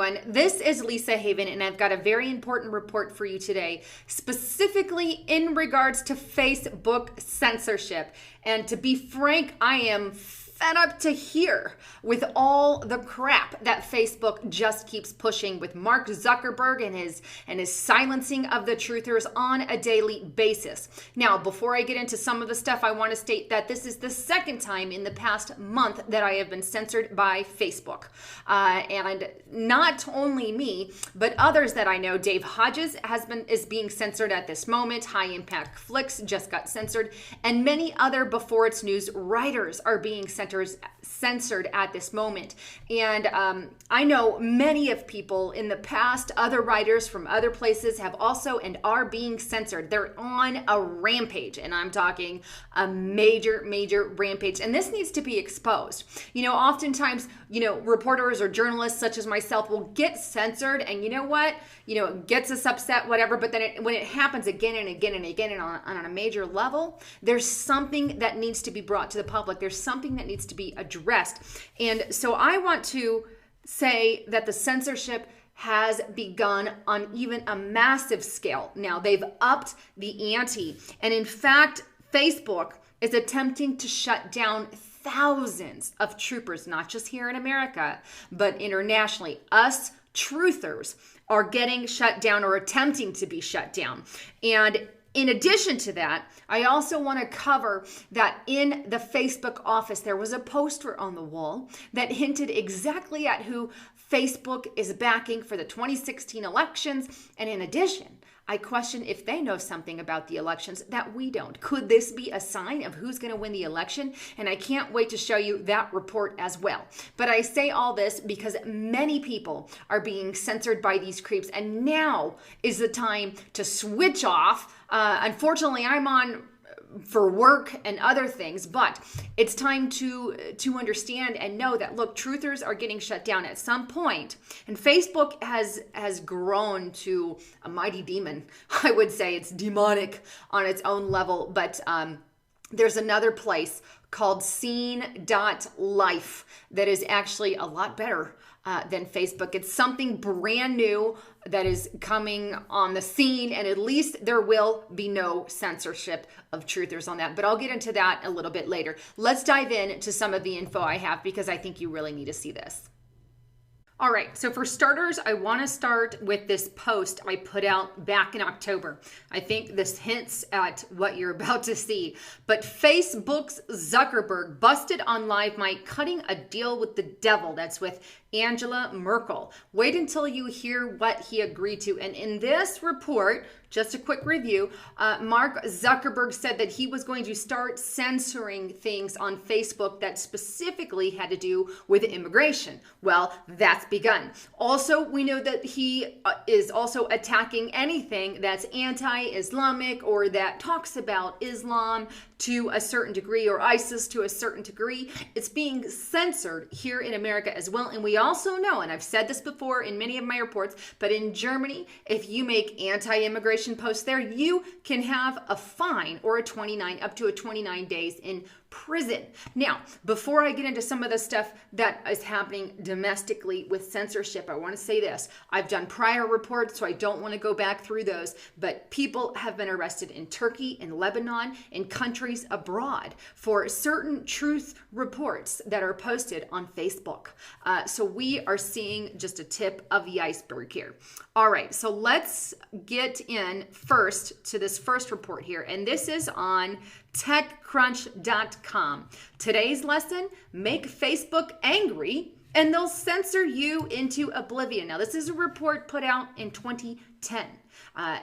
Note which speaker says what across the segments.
Speaker 1: everyone. This is Lisa Haven, and I've got a very important report for you today, specifically in regards to Facebook censorship. And to be frank, I am fed up to here with all the crap that Facebook just keeps pushing with Mark Zuckerberg and his silencing of the truthers on a daily basis. Now, before I get into some of the stuff, I want to state that this is the second time in the past month that I have been censored by Facebook. And not only me, but others that I know. Dave Hodges is being censored at this moment. High Impact Flicks just got censored, and many other Before It's News writers are being censored at this moment. And I know many of people in the past, other writers from other places have also and are being censored. They're on a rampage, and I'm talking a major, major rampage. And this needs to be exposed. You know, oftentimes, reporters or journalists such as myself will get censored, and you know what? It gets us upset, whatever, but then when it happens again and again and again and on a major level, there's something that needs to be brought to the public. There's something that needs to be addressed. And so I want to say that the censorship has begun on even a massive scale. Now, they've upped the ante. And in fact, Facebook is attempting to shut down thousands of troopers, not just here in America, but internationally. Us truthers are getting shut down or attempting to be shut down. And in addition to that, I also want to cover that in the Facebook office, there was a poster on the wall that hinted exactly at who Facebook is backing for the 2016 elections. And in addition, I question if they know something about the elections that we don't. Could this be a sign of who's going to win the election? And I can't wait to show you that report as well. But I say all this because many people are being censored by these creeps, and now is the time to switch off. Unfortunately, I'm on for work and other things, but it's time to understand and know that, look, truthers are getting shut down at some point, and Facebook has grown to a mighty demon. I would say it's demonic on its own level, but there's another place called scene.life that is actually a lot better than Facebook. It's something brand new that is coming on the scene, and at least there will be no censorship of truthers on that. But I'll get into that a little bit later. Let's dive into some of the info I have, because I think you really need to see this. All right, so for starters, I want to start with this post I put out back in October. I think this hints at what you're about to see. But Facebook's Zuckerberg busted on live mic cutting a deal with the devil. That's with Angela Merkel. Wait until you hear what he agreed to. And in this report, just a quick review, Mark Zuckerberg said that he was going to start censoring things on Facebook that specifically had to do with immigration. Well, that's begun. Also, we know that he is also attacking anything that's anti-Islamic or that talks about Islam to a certain degree, or ISIS to a certain degree. It's being censored here in America as well. And we also know, and I've said this before in many of my reports, but in Germany, if you make anti-immigration posts there, you can have a fine or up to 29 days in prison. Now, before I get into some of the stuff that is happening domestically with censorship, I want to say this. I've done prior reports, so I don't want to go back through those, but people have been arrested in Turkey, in Lebanon, in countries abroad for certain truth reports that are posted on Facebook. So we are seeing just a tip of the iceberg here. All right, so let's get in first to this first report here, and this is on TechCrunch.com. Today's lesson: make Facebook angry and they'll censor you into oblivion. Now, this is a report put out in 2010,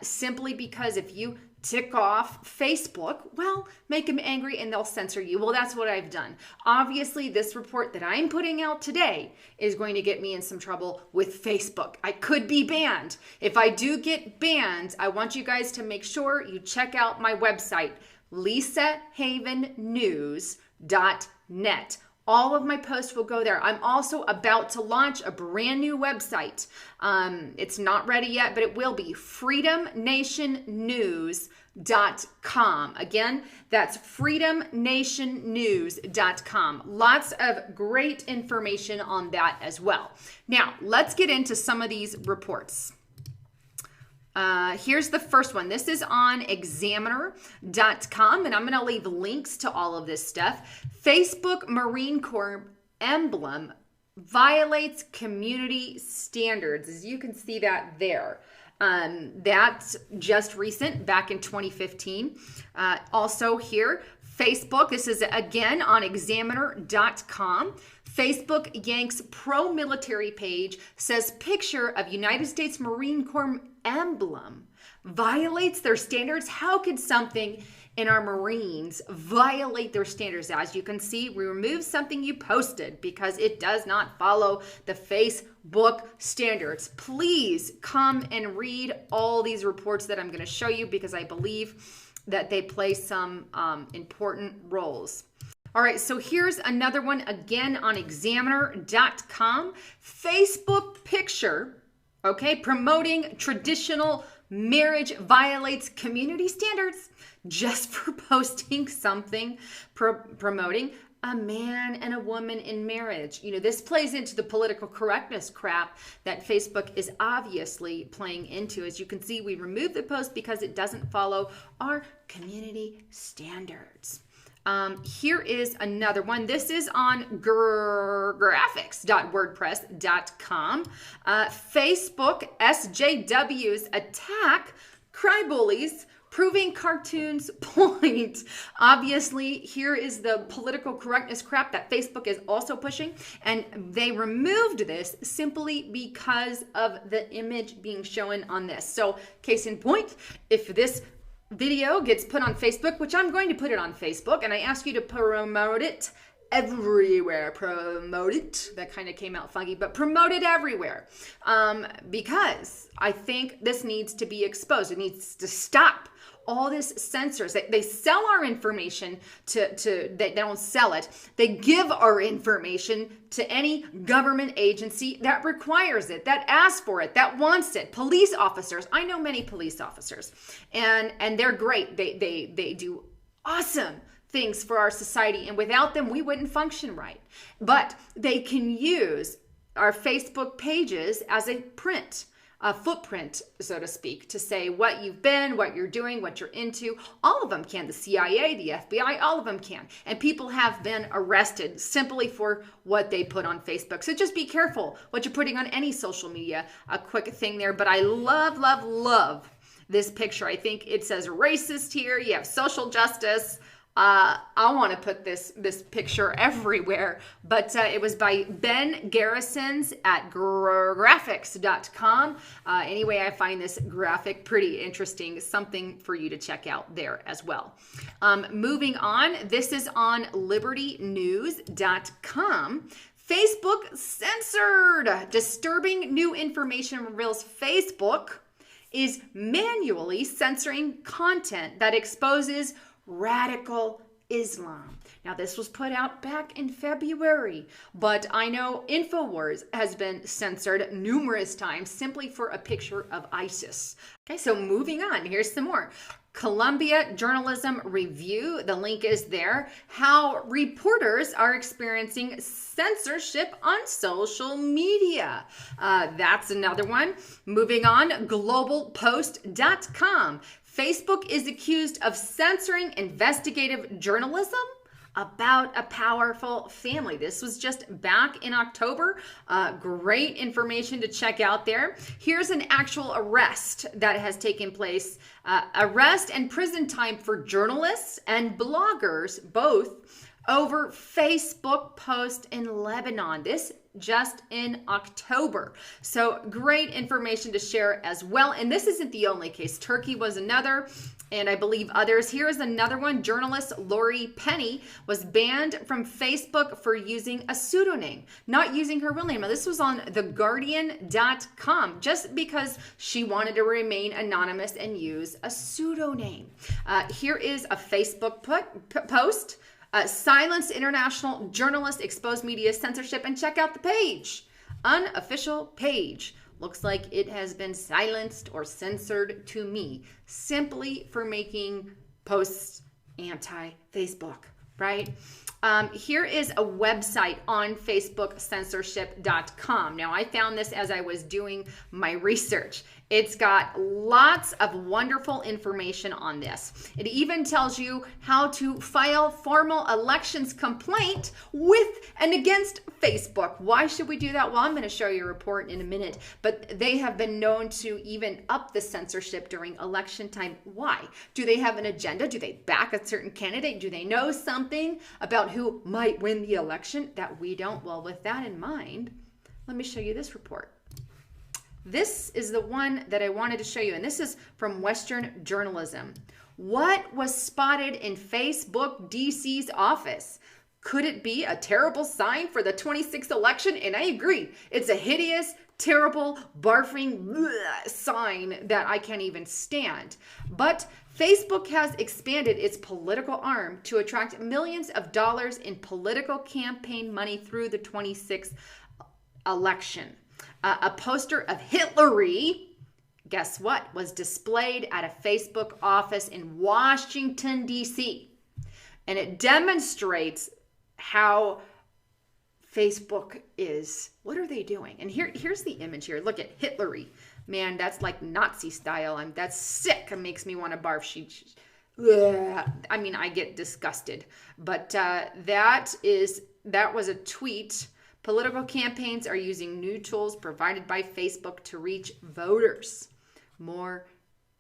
Speaker 1: simply because if you tick off Facebook, well, make them angry and they'll censor you. Well, that's what I've done. Obviously, this report that I'm putting out today is going to get me in some trouble with Facebook. I could be banned. If I do get banned, I want you guys to make sure you check out my website, lisahavennews.net. All of my posts will go there. I'm also about to launch a brand new website. It's not ready yet, but it will be freedomnationnews.com. Again, that's freedomnationnews.com. Lots of great information on that as well. Now, let's get into some of these reports. Here's the first one. This is on examiner.com, and I'm going to leave links to all of this stuff. Facebook Marine Corps emblem violates community standards. As you can see that there. That's just recent, back in 2015. Also here, Facebook, this is again on examiner.com. Facebook yanks pro-military page, says picture of United States Marine Corps emblem violates their standards. How could something in our Marines violate their standards? As you can see, we removed something you posted because it does not follow the Facebook standards. Please come and read all these reports that I'm going to show you because I believe that they play some important roles. All right, so here's another one again on examiner.com. Facebook picture, okay, promoting traditional marriage violates community standards just for posting something promoting a man and a woman in marriage. You know, this plays into the political correctness crap that Facebook is obviously playing into. As you can see, we removed the post because it doesn't follow our community standards. Here is another one. This is on graphics.wordpress.com. Facebook SJWs attack crybullies, proving cartoons point. Obviously, here is the political correctness crap that Facebook is also pushing, and they removed this simply because of the image being shown on this. So, case in point, if this video gets put on Facebook, which I'm going to put it on Facebook, and I ask you to promote it everywhere. Promote it. That kind of came out funky, but promote it everywhere. Because I think this needs to be exposed. It needs to stop. All this censors, they sell our information they don't sell it. They give our information to any government agency that requires it, that asks for it, that wants it. Police officers. I know many police officers, and they're great. They do awesome things for our society, and without them, we wouldn't function right. But they can use our Facebook pages as a footprint, so to speak, to say what you've been, what you're doing, what you're into. All of them can. The CIA, the FBI, all of them can. And people have been arrested simply for what they put on Facebook. So just be careful what you're putting on any social media. A quick thing there. But I love, love, love this picture. I think it says racist here. You have social justice. I want to put this picture everywhere, but it was by Ben Garrisons at graphics.com. Anyway, I find this graphic pretty interesting, something for you to check out there as well. Moving on, this is on libertynews.com. Facebook censored. Disturbing new information reveals Facebook is manually censoring content that exposes radical Islam. Now, this was put out back in February, but I know InfoWars has been censored numerous times simply for a picture of ISIS. Okay, so moving on, here's some more. Columbia Journalism Review, the link is there. How reporters are experiencing censorship on social media. That's another one. Moving on, globalpost.com. Facebook is accused of censoring investigative journalism about a powerful family. This was just back in October. Great information to check out there. Here's an actual arrest that has taken place. Arrest and prison time for journalists and bloggers, both over Facebook post in Lebanon. This just in October. So great information to share as well. And this isn't the only case. Turkey was another, and I believe others. Here is another one. Journalist Lori Penny was banned from Facebook for using a pseudonym, not using her real name. Now, this was on theguardian.com, just because she wanted to remain anonymous and use a pseudonym. Here is a Facebook post Silence international journalists, expose media censorship, and check out the page. Unofficial page. Looks like it has been silenced or censored to me simply for making posts anti-Facebook, right? Here is a website on facebookcensorship.com. Now, I found this as I was doing my research. It's got lots of wonderful information on this. It even tells you how to file formal elections complaint with and against Facebook. Why should we do that? Well, I'm going to show you a report in a minute, but they have been known to even up the censorship during election time. Why? Do they have an agenda? Do they back a certain candidate? Do they know something about who might win the election that we don't? Well, with that in mind, let me show you this report. This is the one that I wanted to show you, and this is from Western Journalism. What was spotted in Facebook DC's office? Could it be a terrible sign for the 26th election? And I agree. It's a hideous, terrible, barfing sign that I can't even stand. But Facebook has expanded its political arm to attract millions of dollars in political campaign money through the 26th election. A poster of Hillary, guess what, was displayed at a Facebook office in Washington, D.C. And it demonstrates how Facebook is, what are they doing? And here's the image here. Look at Hillary. Man, that's like Nazi style. That's sick. It makes me want to barf. I mean, I get disgusted. But that was a tweet. Political campaigns are using new tools provided by Facebook to reach voters more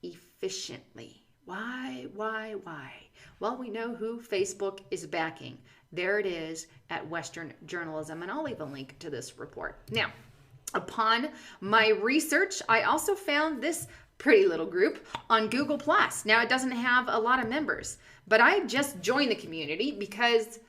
Speaker 1: efficiently. Why? Well, we know who Facebook is backing. There it is at Western Journalism, and I'll leave a link to this report. Now, upon my research, I also found this pretty little group on Google+. Now, it doesn't have a lot of members, but I just joined the community because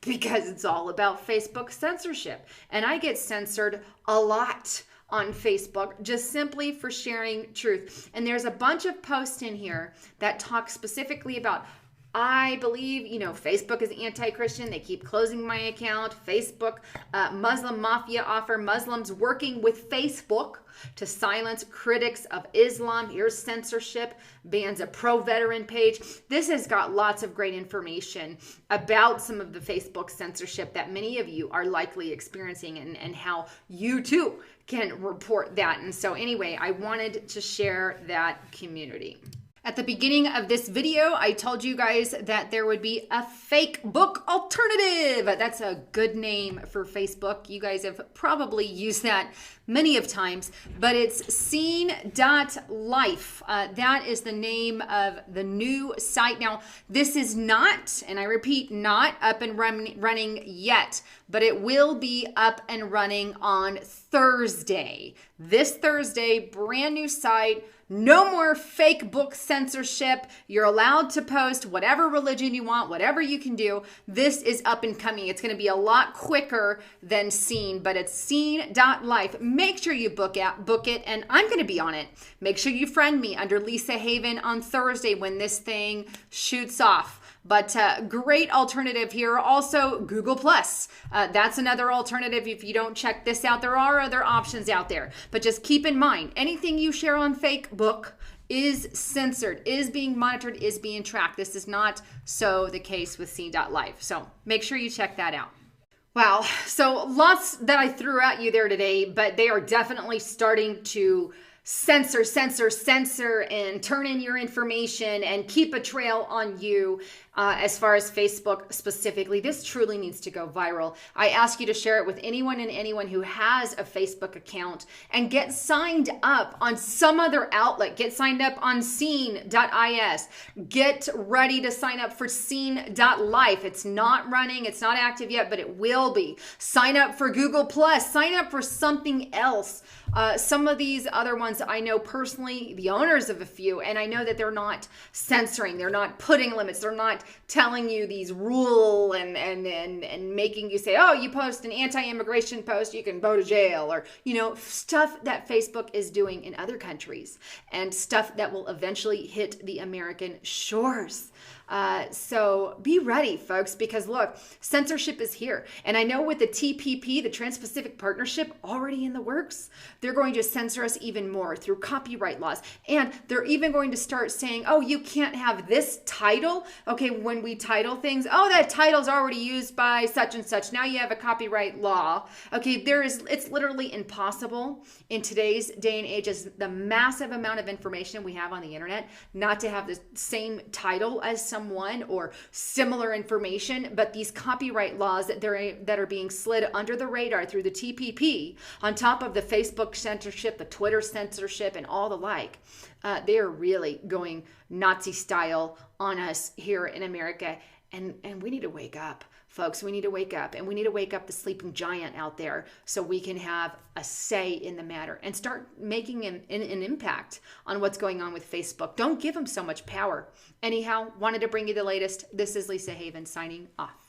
Speaker 1: it's all about Facebook censorship. And I get censored a lot on Facebook just simply for sharing truth. And there's a bunch of posts in here that talk specifically about, I believe, Facebook is anti-Christian. They keep closing my account. Facebook, Muslim mafia offer Muslims working with Facebook to silence critics of Islam. Here's censorship, bans a pro-veteran page. This has got lots of great information about some of the Facebook censorship that many of you are likely experiencing and how you too can report that. And so anyway, I wanted to share that community. At the beginning of this video, I told you guys that there would be a fake book alternative. That's a good name for Facebook. You guys have probably used that many of times, but it's scene.life. That is the name of the new site. Now, this is not, and I repeat, not up and running yet, but it will be up and running on Thursday. This Thursday, brand new site. No more fake book censorship. You're allowed to post whatever religion you want, whatever you can do. This is up and coming. It's going to be a lot quicker than Scene, but it's scene.life. Make sure you book it, and I'm going to be on it. Make sure you friend me under Lisa Haven on Thursday when this thing shoots off. But great alternative here. Also, Google+. That's another alternative. If you don't check this out, there are other options out there. But just keep in mind, anything you share on Facebook is censored, is being monitored, is being tracked. This is not so the case with scene.life. So make sure you check that out. Wow. So lots that I threw at you there today, but they are definitely starting to censor, and turn in your information and keep a trail on you as far as Facebook specifically. This truly needs to go viral. I ask you to share it with anyone who has a Facebook account and get signed up on some other outlet. Get signed up on scene.is. Get ready to sign up for scene.life. It's not running. It's not active yet, but it will be. Sign up for Google+. Sign up for something else. Some of these other ones, I know personally the owners of a few, and I know that they're not censoring, they're not putting limits, they're not telling you these rule and making you say, oh, you post an anti-immigration post, you can go to jail, or, you know, stuff that Facebook is doing in other countries and stuff that will eventually hit the American shores. So be ready, folks, because look, censorship is here. And I know with the TPP, the Trans-Pacific Partnership, already in the works, they're going to censor us even more through copyright laws. And they're even going to start saying, oh, you can't have this title. Okay, when we title things, oh, that title's already used by such and such. Now you have a copyright law. Okay, it's literally impossible in today's day and age, as the massive amount of information we have on the internet, not to have the same title as someone or similar information. But these copyright laws that are being slid under the radar through the TPP, on top of the Facebook censorship, the Twitter censorship, and all the like, they are really going Nazi style on us here in America. And we need to wake up, folks. We need to wake up, and we need to wake up the sleeping giant out there so we can have a say in the matter and start making an impact on what's going on with Facebook. Don't give them so much power. Anyhow, wanted to bring you the latest. This is Lisa Haven signing off.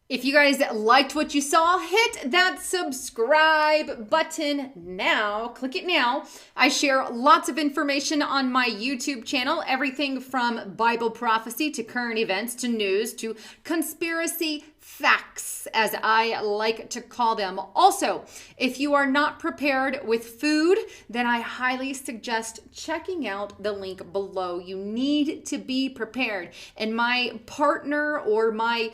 Speaker 1: If you guys liked what you saw, hit that subscribe button now. Click it now. I share lots of information on my YouTube channel, everything from Bible prophecy to current events to news to conspiracy facts, as I like to call them. Also, if you are not prepared with food, then I highly suggest checking out the link below. You need to be prepared. And my partner, or my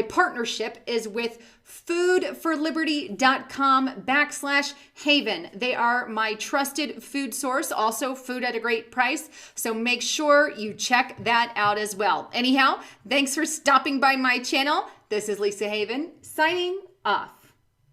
Speaker 1: partnership, is with foodforliberty.com/Haven. They are my trusted food source, also food at a great price. So make sure you check that out as well. Anyhow, thanks for stopping by my channel. This is Lisa Haven signing off.